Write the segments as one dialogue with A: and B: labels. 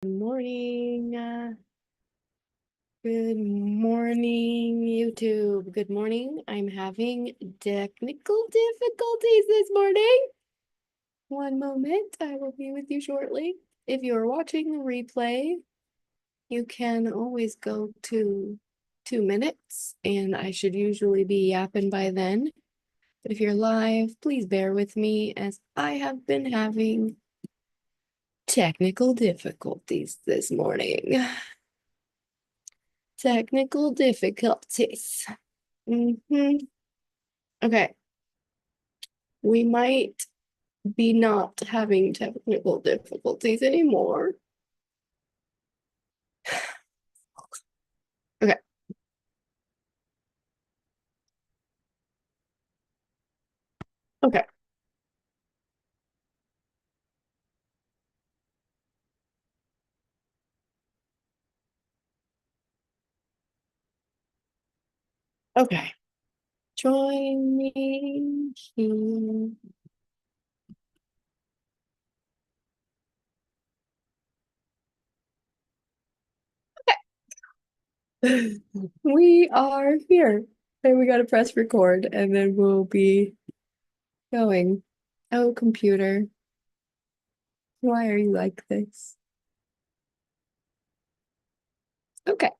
A: Good morning. Good morning, YouTube. Good morning. I'm having technical difficulties this morning. One moment. I will be with you shortly. If you're watching the replay, you can always go to 2 minutes, and I should usually be yapping by then. But if you're live, please bear with me as I have been having technical difficulties this morning. Technical difficulties. Okay, we might be not having technical difficulties anymore. Okay, okay, okay. Join me here. We are here. And we gotta press record and then we'll be going. Oh, computer, why are you like this? Okay,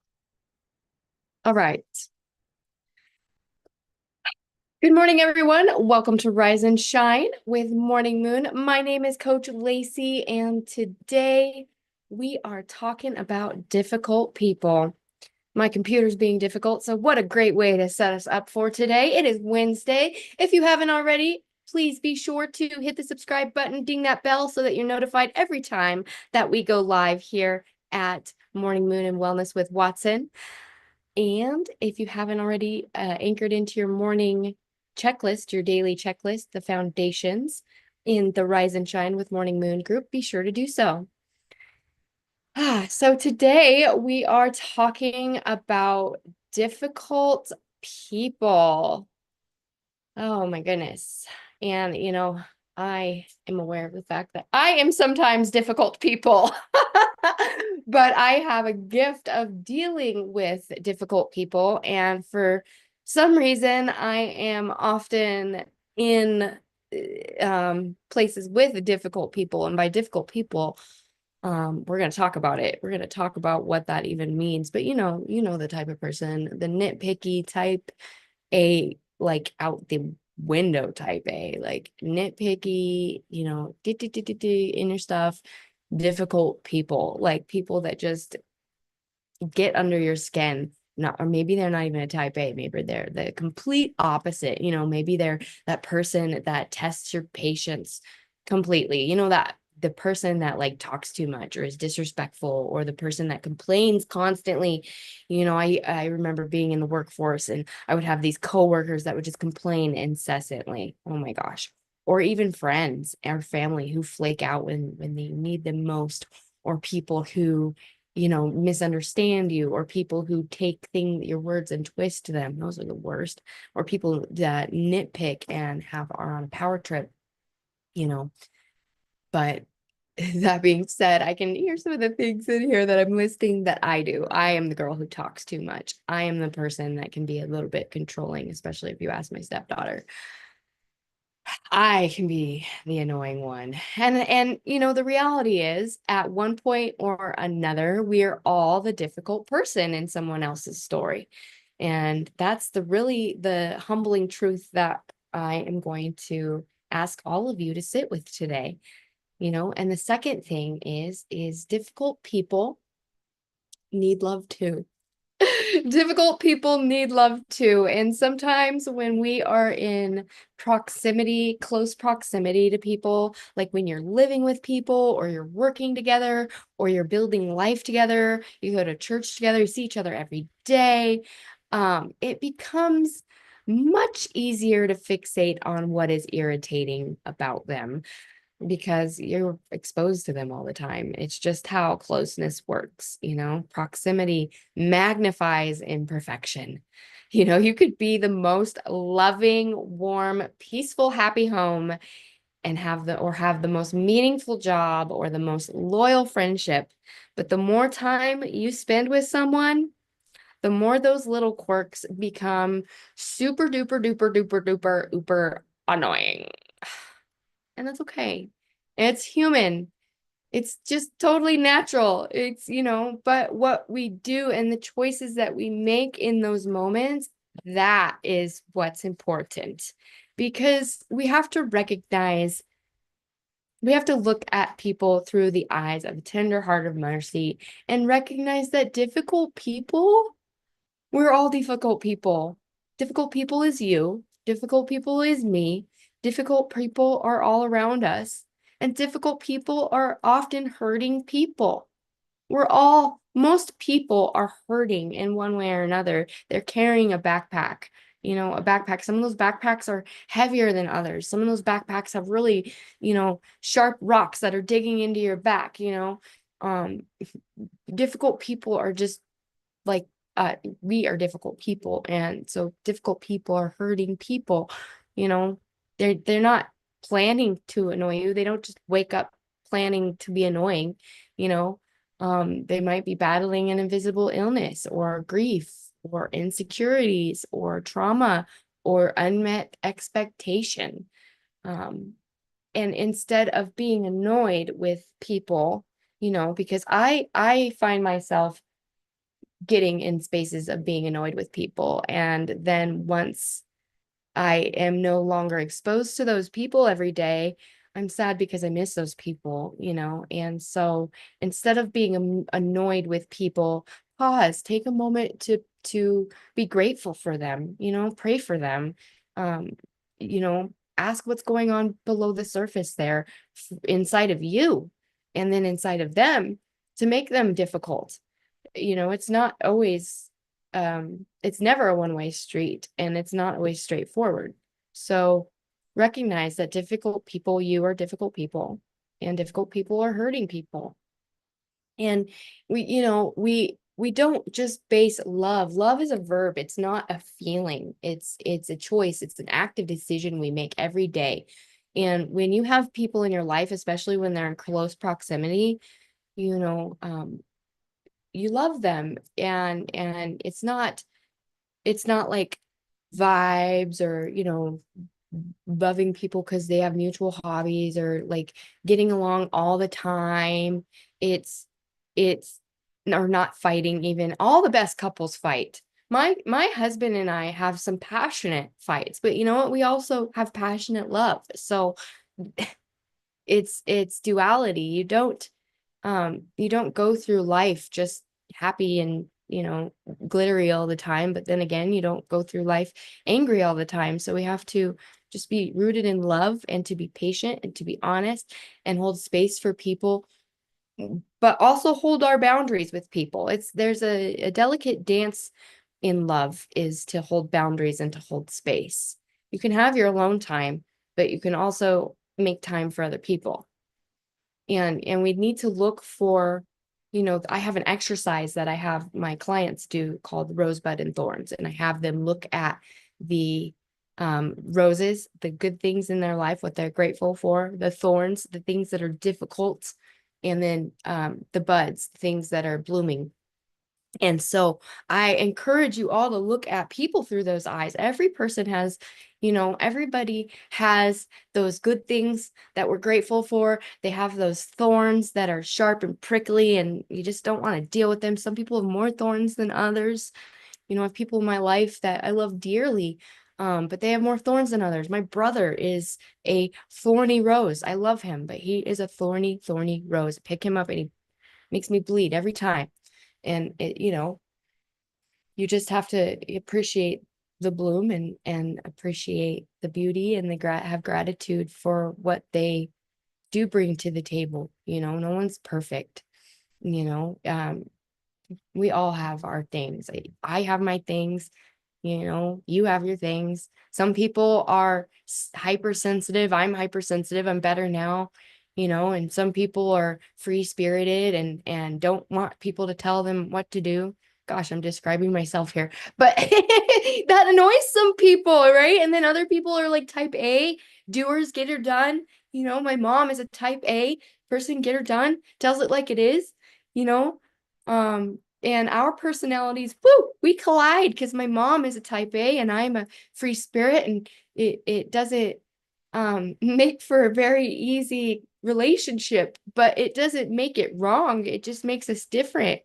A: all right. Good morning, everyone. Welcome to Rise and Shine with Morning Moon. My name is Coach Lacey, and today we are talking about difficult people. My computer's being difficult, so what a great way to set us up for today. It is Wednesday. If you haven't already, please be sure to hit the subscribe button, ding that bell so that you're notified every time that we go live here at Morning Moon and Wellness with Watson. And if you haven't already anchored into your morning checklist, your daily checklist, the foundations in the Rise and Shine with Morning Moon group, be sure to do so. So today we are talking about difficult people. Oh my goodness. And, I am aware of the fact that I am sometimes difficult people, but I have a gift of dealing with difficult people. And for some reason, I am often in places with difficult people. And by difficult people, we're going to talk about it. We're going to talk about what that even means. But the type of person, the nitpicky type, a like out the window type A, like nitpicky, in your stuff, difficult people, like people that just get under your skin. Not, or maybe they're not even a type A, maybe they're the complete opposite. Maybe they're that person that tests your patience completely. That the person that like talks too much or is disrespectful, or the person that complains constantly. I remember being in the workforce and I would have these coworkers that would just complain incessantly. Oh my gosh. Or even friends or family who flake out when they need them most, or people who misunderstand you, or people who take your words and twist them. Those are the worst. Or people that nitpick and are on a power trip, you know. But that being said, I can hear some of the things in here that I'm listing that I do. I am the girl who talks too much. I am the person that can be a little bit controlling, especially if you ask my stepdaughter. I can be the annoying one. And the reality is at one point or another, we are all the difficult person in someone else's story. And that's the humbling truth that I am going to ask all of you to sit with today. And the second thing is difficult people need love too. Difficult people need love too. And sometimes when we are in close proximity to people, like when you're living with people or you're working together or you're building life together, you go to church together, you see each other every day, it becomes much easier to fixate on what is irritating about them because you're exposed to them all the time. It's just how closeness works, proximity magnifies imperfection. You could be the most loving, warm, peaceful, happy home and have the most meaningful job or the most loyal friendship. But the more time you spend with someone, the more those little quirks become super duper duper duper duper duper annoying. And that's okay. It's human. It's just totally natural. But what we do and the choices that we make in those moments, that is what's important. Because we have to look at people through the eyes of a tender heart of mercy and recognize that we're all difficult people. Difficult people is you. Difficult people is me. Difficult people are all around us. And difficult people are often hurting people. Most people are hurting in one way or another. They're carrying a backpack, a backpack. Some of those backpacks are heavier than others. Some of those backpacks have really, sharp rocks that are digging into your back. Um, Difficult people are just like we are difficult people, and so difficult people are hurting people. you know they're not planning to annoy you. They don't just wake up planning to be annoying. you know they might be battling an invisible illness or grief or insecurities or trauma or unmet expectation. And instead of being annoyed with people, because I find myself getting in spaces of being annoyed with people. And then once I am no longer exposed to those people every day, I'm sad because I miss those people. And so instead of being annoyed with people, pause, take a moment to be grateful for them, pray for them, um, ask what's going on below the surface there inside of you and then inside of them to make them difficult. It's not always it's never a one-way street, and it's not always straightforward. So recognize that you are difficult people, and difficult people are hurting people. And we don't just base love is a verb. It's not a feeling. It's a choice. It's an active decision we make every day. And when you have people in your life, especially when they're in close proximity, you know you love them, and it's not like vibes or loving people because they have mutual hobbies or like getting along all the time. It's or not fighting. Even all the best couples fight. My husband and I have some passionate fights, but you know what, we also have passionate love. So it's duality. You don't go through life just happy and glittery all the time, but then again, you don't go through life angry all the time. So we have to just be rooted in love and to be patient and to be honest and hold space for people, but also hold our boundaries with people. There's a delicate dance in love, is to hold boundaries and to hold space. You can have your alone time, but you can also make time for other people. And we need to look for, I have an exercise that I have my clients do called rosebud and thorns, and I have them look at the roses, the good things in their life, what they're grateful for, the thorns, the things that are difficult, and then the buds, things that are blooming. And so I encourage you all to look at people through those eyes. Everybody has those good things that we're grateful for. They have those thorns that are sharp and prickly, and you just don't want to deal with them. Some people have more thorns than others. I have people in my life that I love dearly, but they have more thorns than others. My brother is a thorny rose. I love him, but he is a thorny, thorny rose. Pick him up and he makes me bleed every time. And you just have to appreciate the bloom and appreciate the beauty and have gratitude for what they do bring to the table. No one's perfect. you know um we all have our things. I have my things. You have your things. Some people are hypersensitive. I'm hypersensitive. I'm better now. And some people are free spirited and don't want people to tell them what to do. Gosh, I'm describing myself here, but that annoys some people, right? And then other people are like type A, doers, get her done. My mom is a type A person, get her done, tells it like it is, you know. And our personalities, woo, we collide because my mom is a type A and I'm a free spirit, and it doesn't make for a very easy relationship, but it doesn't make it wrong. It just makes us different.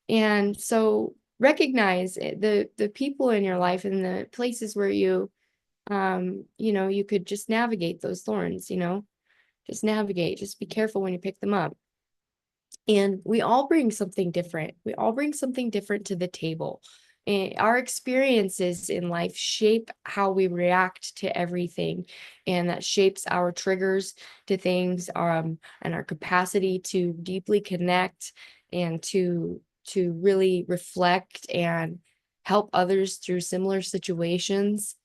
A: And so recognize the people in your life and the places where you could just navigate those thorns, just navigate, just be careful when you pick them up. And we all bring something different. We all bring something different to the table. And our experiences in life shape how we react to everything. And that shapes our triggers to things, and our capacity to deeply connect and to really reflect and help others through similar situations.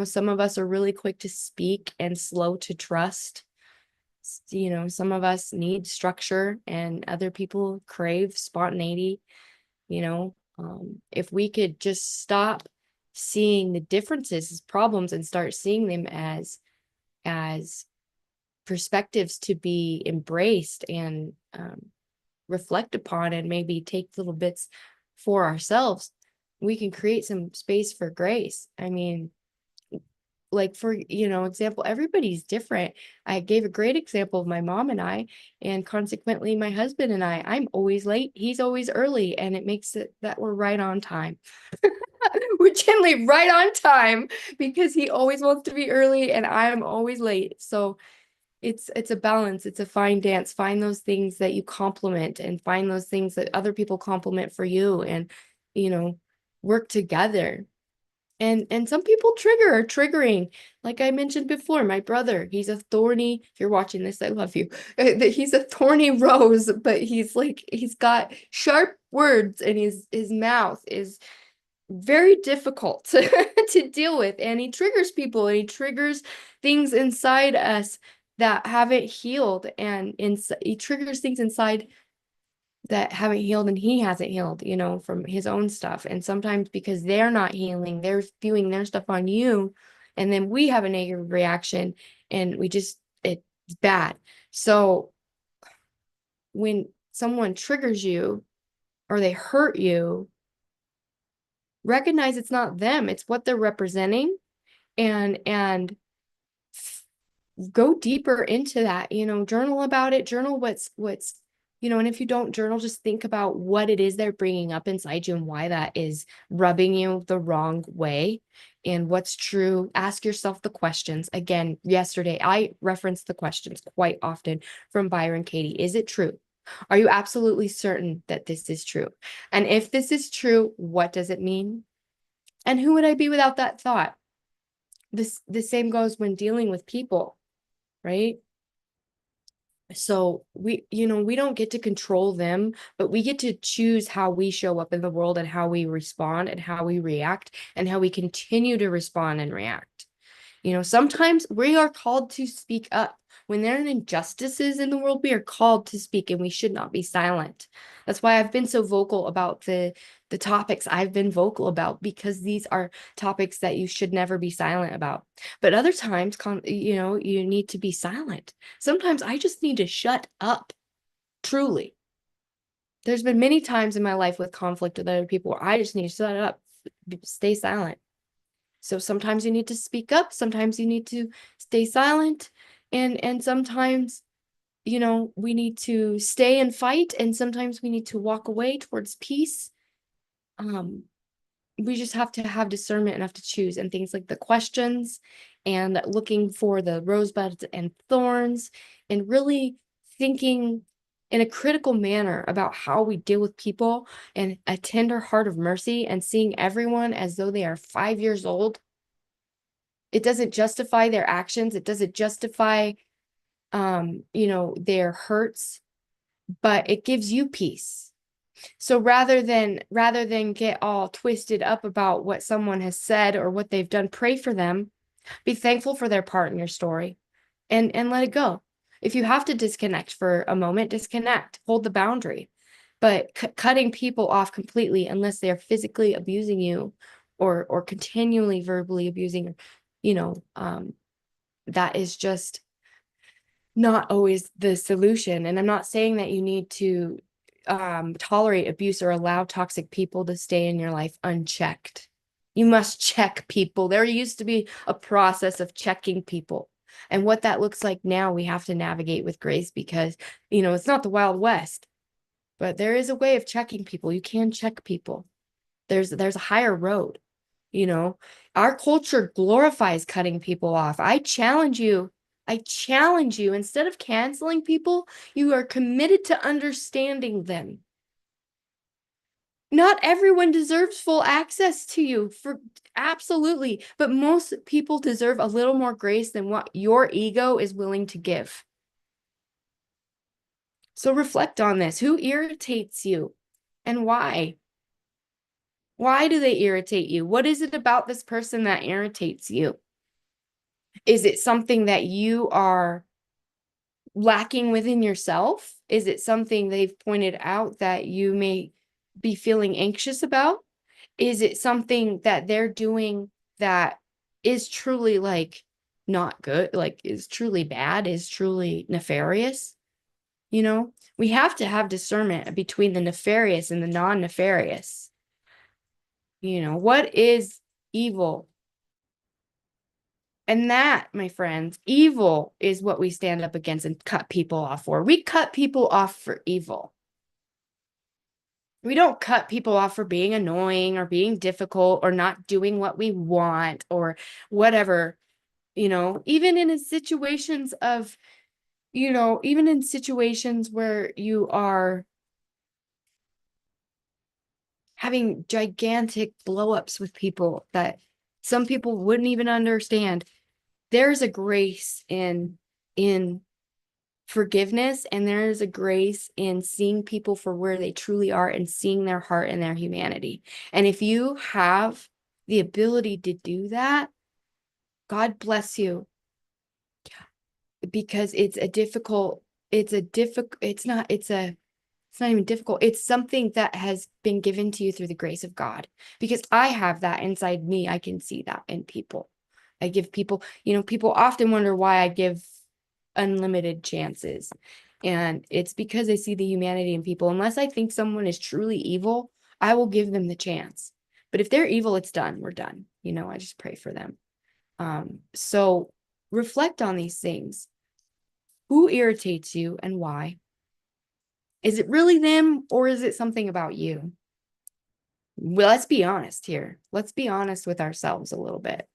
A: Some of us are really quick to speak and slow to trust. Some of us need structure and other people crave spontaneity. If we could just stop seeing the differences as problems and start seeing them as perspectives to be embraced and reflect upon, and maybe take little bits for ourselves, we can create some space for grace. I mean, like, for example, everybody's different. I gave a great example of my mom and I, and consequently my husband and I'm always late, he's always early, and it makes it that we're right on time. We're generally right on time because he always wants to be early and I'm always late. So it's a balance, it's a fine dance. Find those things that you compliment, and find those things that other people compliment for you, and you know work together. And some people are triggering. Like I mentioned before, my brother, he's a thorny, if you're watching this, I love you. He's a thorny rose, but he's got sharp words, and his mouth is very difficult to deal with. And he triggers people, and he triggers things inside us that haven't healed. And he triggers things inside that haven't healed, and he hasn't healed, from his own stuff. And sometimes because they're not healing, they're spewing their stuff on you, and then we have a negative reaction, and it's bad. So when someone triggers you or they hurt you, recognize it's not them, it's what they're representing, and go deeper into that. Journal about it, journal what's and if you don't journal, just think about what it is they're bringing up inside you and why that is rubbing you the wrong way, and what's true. Ask yourself the questions. Again, yesterday I referenced the questions quite often from Byron Katie. Is it true? Are you absolutely certain that this is true? And if this is true, what does it mean? And who would I be without that thought? The same goes when dealing with people, right? So we don't get to control them, but we get to choose how we show up in the world, and how we respond, and how we react, and how we continue to respond and react. Sometimes we are called to speak up. When there are injustices in the world, we are called to speak, and we should not be silent. That's why I've been so vocal about the topics I've been vocal about, because these are topics that you should never be silent about. But other times, you need to be silent. Sometimes I just need to shut up, truly. There's been many times in my life with conflict with other people where I just need to shut up, stay silent. So sometimes you need to speak up, sometimes you need to stay silent, and sometimes, we need to stay and fight, and sometimes we need to walk away towards peace. We just have to have discernment enough to choose, and things like the questions, and looking for the rosebuds and thorns, and really thinking in a critical manner about how we deal with people, and a tender heart of mercy, and seeing everyone as though they are 5 years old. It doesn't justify their actions. It doesn't justify, their hurts, but it gives you peace. So rather than get all twisted up about what someone has said or what they've done, pray for them. Be thankful for their part in your story, and let it go. If you have to disconnect for a moment, disconnect, hold the boundary. But cutting people off completely, unless they're physically abusing you, or continually verbally abusing, that is just not always the solution. And I'm not saying that you need to tolerate abuse or allow toxic people to stay in your life unchecked. You must check people. There used to be a process of checking people. And what that looks like now, we have to navigate with grace because, it's not the Wild West, but there is a way of checking people. You can check people. There's a higher road, you know. Our culture glorifies cutting people off. I challenge you, instead of canceling people, you are committed to understanding them. Not everyone deserves full access to you, for absolutely, but most people deserve a little more grace than what your ego is willing to give. So reflect on this. Who irritates you and why? Why do they irritate you? What is it about this person that irritates you? Is it something that you are lacking within yourself? Is it something they've pointed out that you may be feeling anxious about? Is it something that they're doing that is truly like not good, like is truly bad, is truly nefarious? We have to have discernment between the nefarious and the non-nefarious. What is evil? And that, my friends, evil is what we stand up against and cut people off for. We cut people off for evil. We don't cut people off for being annoying or being difficult or not doing what we want or whatever, even in situations of, even in situations where you are having gigantic blowups with people that some people wouldn't even understand. There's a grace in forgiveness, and there is a grace in seeing people for where they truly are and seeing their heart and their humanity. And if you have the ability to do that, God bless you, because it's not even difficult. It's something that has been given to you through the grace of God, because I have that inside me. I can see that in people. I give people, people often wonder why I give unlimited chances. And it's because I see the humanity in people. Unless I think someone is truly evil, I will give them the chance. But if they're evil, it's done. We're done. I just pray for them. So reflect on these things. Who irritates you and why? Is it really them, or is it something about you? Well, let's be honest here. Let's be honest with ourselves a little bit,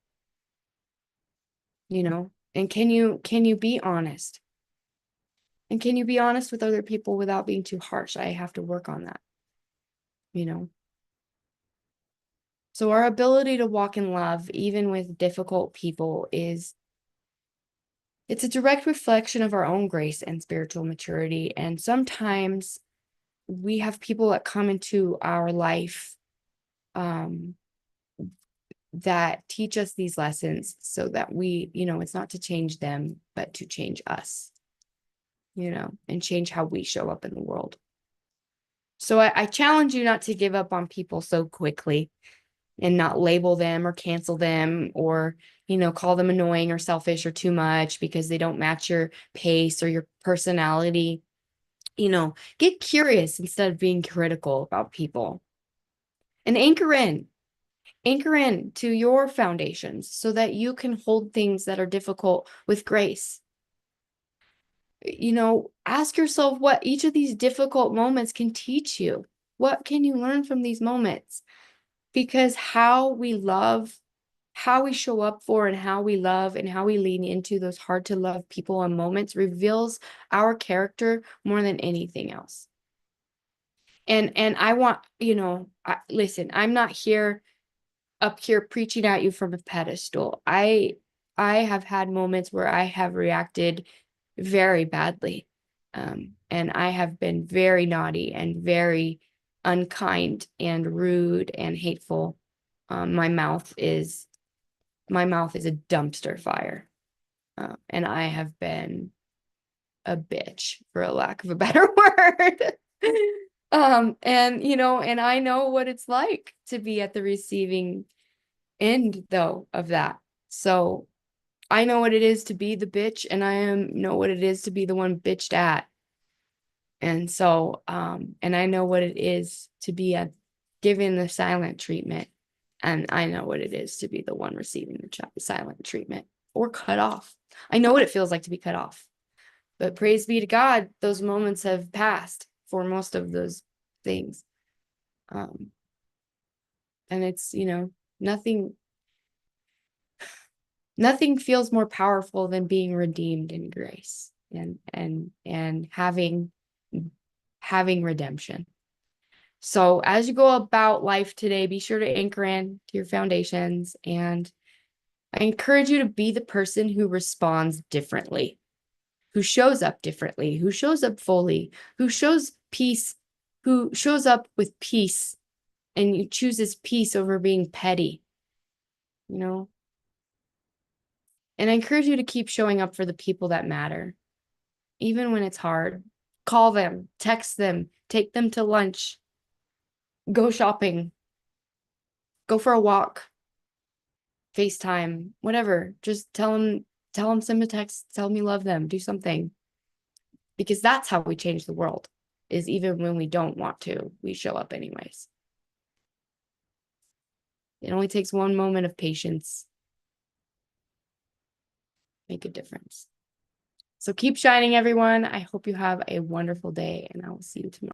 A: and can you be honest? And can you be honest with other people without being too harsh? I have to work on that, you know? So our ability to walk in love, even with difficult people, it's a direct reflection of our own grace and spiritual maturity. And sometimes we have people that come into our life um, that teach us these lessons so that it's not to change them, but to change us, and change how we show up in the world. So I challenge you not to give up on people so quickly and not label them or cancel them or, call them annoying or selfish or too much because they don't match your pace or your personality. Get curious instead of being critical about people, and anchor in to your foundations so that you can hold things that are difficult with grace. Ask yourself what each of these difficult moments can teach you. What can you learn from these moments? Because how we love, how we show up for, and how we love and how we lean into those hard to love people and moments reveals our character more than anything else. And I want, listen, I'm not up here preaching at you from a pedestal. I have had moments where I have reacted very badly. And I have been very naughty and very unkind and rude and hateful. My mouth is a dumpster fire. And I have been a bitch, for a lack of a better word. And I know what it's like to be at the receiving end though of that. So I know what it is to be the bitch, and know what it is to be the one bitched at. And so, and I know what it is to be given the silent treatment. And I know what it is to be the one receiving the silent treatment or cut off. I know what it feels like to be cut off. But praise be to God, those moments have passed for most of those things. And it's, nothing feels more powerful than being redeemed in grace and having redemption. So as you go about life today, be sure to anchor in to your foundations, and I encourage you to be the person who responds differently, who shows up differently, who shows up fully, who shows peace, who shows up with peace and chooses peace over being petty, you know? And I encourage you to keep showing up for the people that matter, even when it's hard. Call them, text them, take them to lunch, go shopping, go for a walk, FaceTime, whatever. Just tell them, send a text, tell them you love them, do something. Because that's how we change the world, is even when we don't want to, we show up anyways. It only takes one moment of patience. Make a difference. So keep shining, everyone. I hope you have a wonderful day, and I will see you tomorrow.